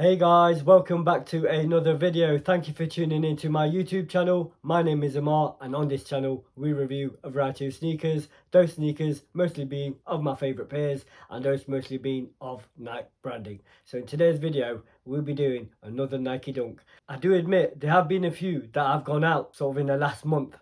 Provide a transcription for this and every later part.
Hey guys, welcome back to another video. Thank you for tuning into my YouTube channel. My name is Amar, and on this channel we review a variety of sneakers, those sneakers mostly being of my favourite pairs and those mostly being of Nike branding. So in today's video we'll be doing another Nike Dunk. I do admit there have been a few that have gone out sort of in the last month.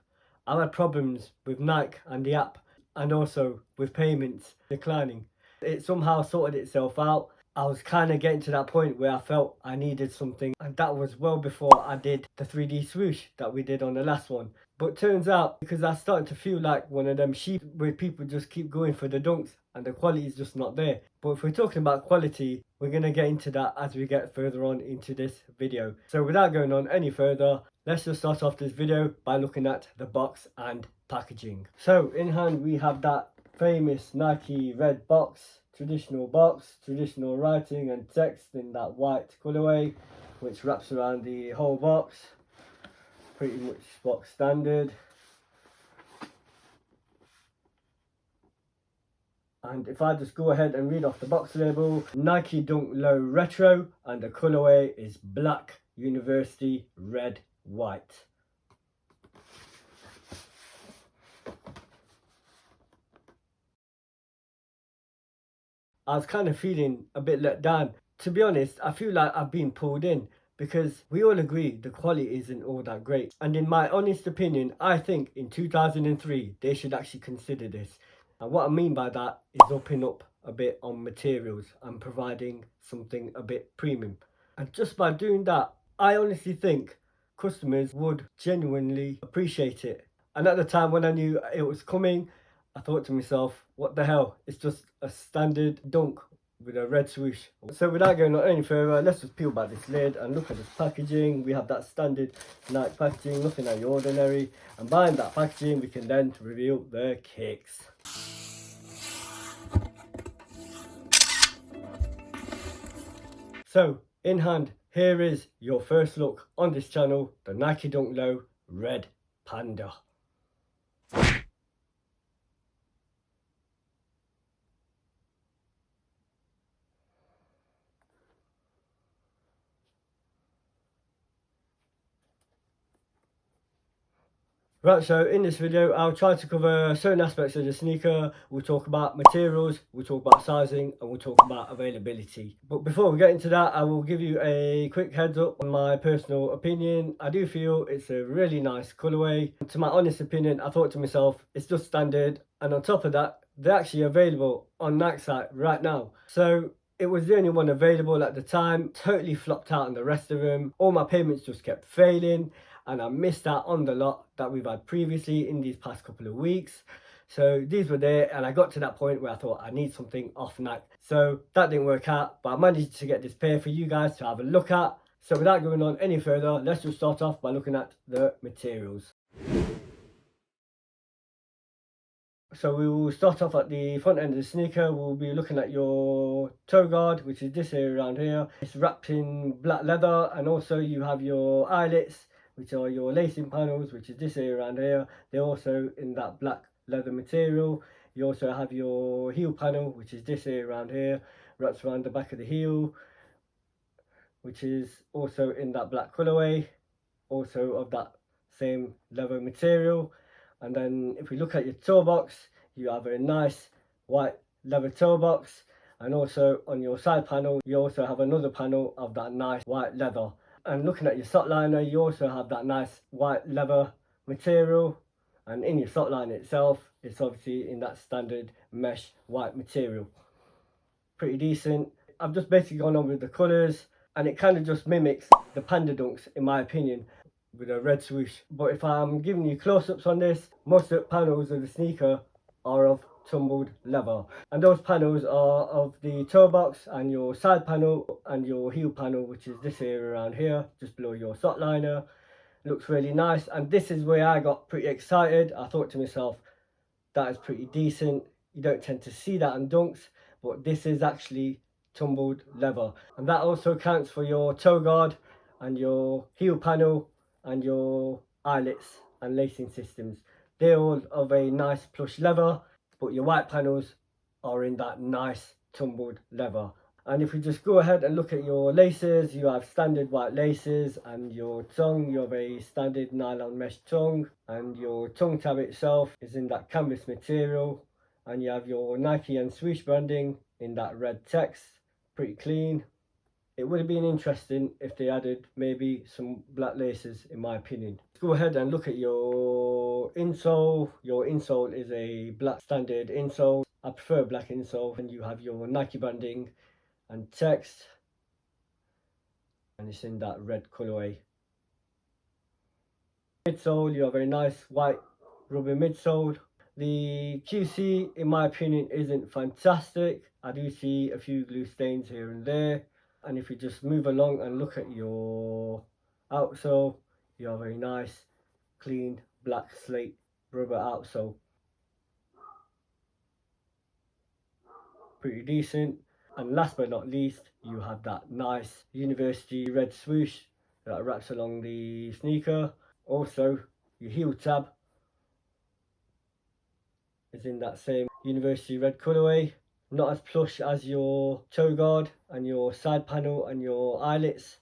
I've had problems with Nike and the app, and also with payments declining. It somehow sorted itself out. I was kind of getting to that point where I felt I needed something, and that was well before I did the 3D swoosh that we did on the last one. But turns out, because I started to feel like one of them sheep where people just keep going for the dunks and the quality is just not there. But if we're talking about quality, we're going to get into that as we get further on into this video. So without going on any further, let's just start off this video by looking at the box and packaging. So in hand we have that famous Nike red box, traditional box, traditional writing and text in that white colorway, which wraps around the whole box. Pretty much box standard. And if I just go ahead and read off the box label, Nike Dunk Low Retro, and the colorway is black, university, red, white. I was kind of feeling a bit let down. To be honest, I feel like I've been pulled in because we all agree the quality isn't all that great. And in my honest opinion, I think in 2003 they should actually consider this. And what I mean by that is upping up a bit on materials and providing something a bit premium. And just by doing that, I honestly think customers would genuinely appreciate it. And at the time when I knew it was coming, I thought to myself, what the hell? It's just a standard dunk with a red swoosh. So without going on any further, let's just peel back this lid and look at this packaging. We have that standard Nike packaging, nothing out of the ordinary. And behind that packaging, we can then reveal the kicks. So in hand, here is your first look on this channel, the Nike Dunk Low Red Panda. Right, so in this video I'll try to cover certain aspects of the sneaker. We'll talk about materials, we'll talk about sizing, and we'll talk about availability. But before we get into that, I will give you a quick heads up on my personal opinion. I do feel it's a really nice colorway. To my honest opinion, I thought to myself, it's just standard, and on top of that, they're actually available on Nike site right now. So it was the only one available at the time, totally flopped out on the rest of them. All my payments just kept failing, and I missed out on the lot that we've had previously in these past couple of weeks. So these were there, and I got to that point where I thought I need something off Nike. So that didn't work out, but I managed to get this pair for you guys to have a look at. So without going on any further, let's just start off by looking at the materials. So we will start off at the front end of the sneaker. We'll be looking at your toe guard, which is this area around here. It's wrapped in black leather, and also you have your eyelets, which are your lacing panels, which is this area around here. They're also in that black leather material. You also have your heel panel, which is this area around here, wraps around the back of the heel, which is also in that black colorway, also of that same leather material. And then if we look at your toe box, you have a nice white leather toe box, and also on your side panel you also have another panel of that nice white leather. And looking at your sock liner, you also have that nice white leather material, and in your sock liner itself it's obviously in that standard mesh white material. Pretty decent. I've just basically gone on with the colours, and it kind of just mimics the Panda Dunks in my opinion, with a red swoosh. But if I'm giving you close-ups on this, most of the panels of the sneaker are of tumbled leather, and those panels are of the toe box and your side panel and your heel panel, which is this area around here just below your sock liner. Looks really nice, and this is where I got pretty excited. I thought to myself, that is pretty decent. You don't tend to see that on Dunks, but this is actually tumbled leather, and that also counts for your toe guard and your heel panel and your eyelets and lacing systems. They're all of a nice plush leather, but your white panels are in that nice tumbled leather. And if we just go ahead and look at your laces, you have standard white laces, and your tongue, you have a standard nylon mesh tongue, and your tongue tab itself is in that canvas material, and you have your Nike and swoosh branding in that red text, pretty clean. It would have been interesting if they added maybe some black laces, in my opinion. Let's go ahead and look at your insole. Your insole is a black standard insole. I prefer black insole. And you have your Nike branding and text, and it's in that red colorway. Midsole, you have a nice white rubber midsole. The QC, in my opinion, isn't fantastic. I do see a few glue stains here and there. And if you just move along and look at your outsole, you have a nice clean black slate rubber outsole. Pretty decent. And last but not least, you have that nice university red swoosh that wraps along the sneaker. Also, your heel tab is in that same university red colorway. Not as plush as your toe guard and your side panel and your eyelets,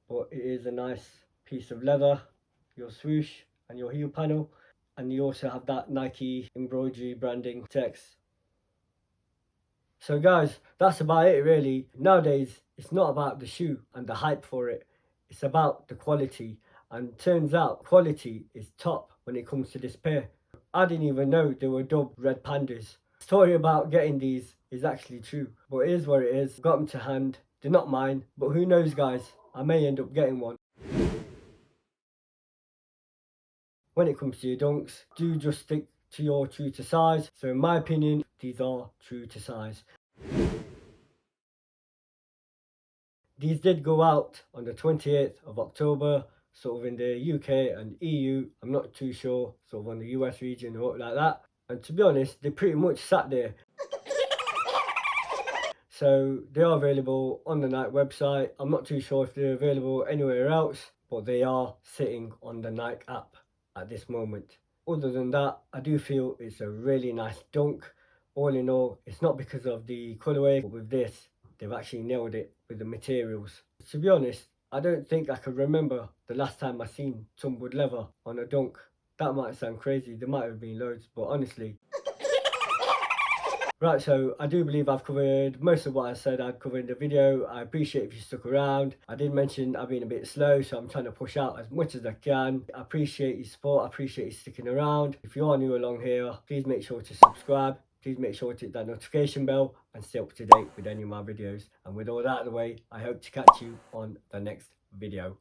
but it is a nice piece of leather, your swoosh and your heel panel. And you also have that Nike embroidery branding text. So guys, that's about it really. Nowadays, it's not about the shoe and the hype for it. It's about the quality. And turns out quality is top when it comes to this pair. I didn't even know they were dubbed red pandas. The story about getting these is actually true. But it is what it is. Got them to hand. They're not mine. But who knows guys, I may end up getting one. When it comes to your dunks, do just stick to your true to size. So in my opinion, these are true to size. These did go out on the 28th of October, sort of in the UK and EU. I'm not too sure, sort of on the US region or like that. And to be honest, they pretty much sat there. So they are available on the Nike website. I'm not too sure if they're available anywhere else, but they are sitting on the Nike app at this moment. Other than that, I do feel it's a really nice dunk. All in all, it's not because of the colorway, but with this, they've actually nailed it with the materials. To be honest, I don't think I can remember the last time I seen tumbled leather on a dunk. That might sound crazy, there might have been loads, but honestly, right, so I do believe I've covered most of what I said I'd cover in the video. I appreciate if you stuck around. I did mention I've been a bit slow, so I'm trying to push out as much as I can. I appreciate your support, I appreciate you sticking around. If you are new along here, please make sure to subscribe. Please make sure to hit that notification bell and stay up to date with any of my videos. And with all that out of the way, I hope to catch you on the next video.